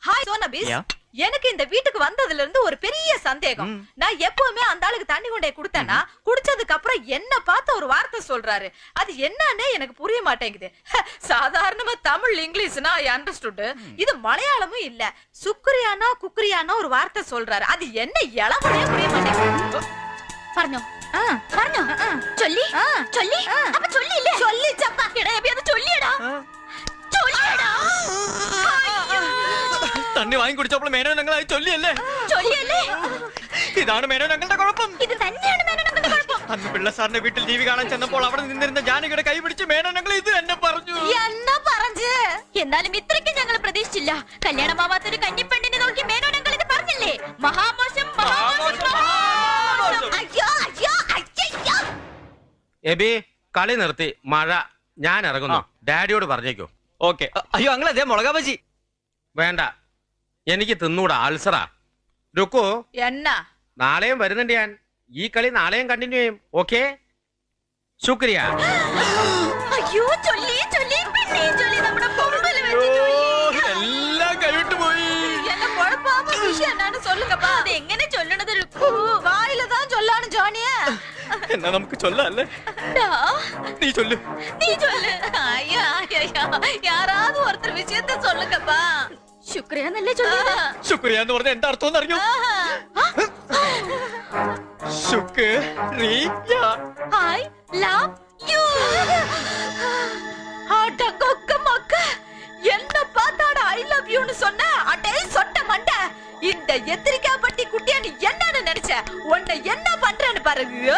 Hi சோனபிஸ், எனக்கு இந்த வீட்டுக்கு வந்ததுல இருந்து ஒரு பெரிய சந்தேகம். நான் எப்பவுமே அந்த ஆளுக்கு தண்ணி கொண்டே குடுத்தேன்னா குடிச்சதுக்கு அப்புறம் என்ன பார்த்து ஒரு வார்த்தை சொல்றாரு. அது என்னன்னே எனக்கு புரிய மாட்டேங்குது. சாதாரணமா தமிழ் இங்கிலீஷ்னா ஐ அண்டர்ஸ்டுட். இது மலையாளமும் இல்ல. சுக்ரியானா குக்ரியானா ஒரு வார்த்தை சொல்றாரு. அது என்ன இளவனே புரிய மாட்டேங்குது. പറഞ്ഞോ പറഞ്ഞോ ചൊല്ലി ചൊല്ലി അപ്പൊ ചൊല്ലില്ലേ ചൊല്ലിച്ചപ്പ എടാ എബി അത് ചൊല്ലിയടാ ചൊല്ലിയടാ തണ്ണി വാങ്ങി കുടിച്ചപ്പോൾ മേനോ ഞങ്ങൾ അത് ചൊല്ലിയല്ലേ ചൊല്ലിയല്ലേ ഇതാണ് മേനോ ഞങ്ങളുടെ കുഴപ്പം. ഇത് തന്നെയാണ് മേനോ ഞങ്ങളുടെ കുഴപ്പം. അന്ന് പിള്ള സാറിന്റെ വീട്ടിൽ ടി വി കാണാൻ ചെന്നപ്പോൾ അവിടെ നിന്നിരുന്ന ജാനകിയുടെ കൈ പിടിച്ച് മേനോ ഞങ്ങൾ ഇത് എന്നെ പറഞ്ഞു. എന്നാ പറഞ്ഞു? എന്നാലും ഇത്രയ്ക്ക് ഞങ്ങൾ പ്രതീക്ഷിച്ചില്ല. കല്യാണമാവാത്തൊരു കന്നിപ്പെണ്ണിനെ നോക്കി മേനോ ഞങ്ങൾ ഇത് പറഞ്ഞില്ലേ? മഹാമോശം മഹാമോശം മഹാമോശം. അയ്യോ അയ്യോ അയ്യോ. എബി കളി നിർത്തി, മഴ, ഞാൻ ഇറങ്ങുന്നു. ഡാഡിയോട് പറഞ്ഞേക്കോ. ഓക്കെ. അയ്യോ അങ്ങളെ അതേ മുളകാ ബജി വേണ്ട, എനിക്ക് തിന്നൂടാ, അൾസറാ. രുക്കു, എന്നാ നാളെയും വരുന്നുണ്ട് ഞാൻ. ഈ കളി നാളെയും കണ്ടിന്യൂ ചെയ്യും. ഓക്കെ, ശുക്രിയ. അയ്യോ ചൊല്ലി ചൊല്ലി പിന്നെ ചൊല്ലി നമ്മുടെ പൊമ്പല് വെച്ച് ചൊല്ലി. എല്ലാം കൈവിട്ട് പോയി. என்ன குழப்பாம விஷயம் என்னன்னு சொல்லுங்கப்பா. അത് എങ്ങനെ ചൊല്ലണത്? வாயில தான் சொல்லானு ஜானிய. എന്നാ നമുക്ക് ചൊല്ലല്ലേ? നീ ചൊല്ലു. നീ ചൊല്ല്. ஐயா ஐயா, யாராவது ஒருத்தர் விஷயத்தை சொல்லுங்கப்பா. ശുക്രിയ എന്നല്ലേ ചൊല്ലിയത്? ശുക്രിയ എന്ന് പറഞ്ഞ എന്താ അർത്ഥം അറിയോ? ശുക്രിയ. I love you. அட கொக்க மக்க, என்ன பார்த்தாடா ஐ லவ் யூன்னு சொன்ன? அடே சொட்ட மண்ட, இந்த எத்திரிக்கா பட்டி குட்டியா நீ என்னன்னு நினைச்ச? உன்னை என்ன பண்றேன்னு பாருங்க.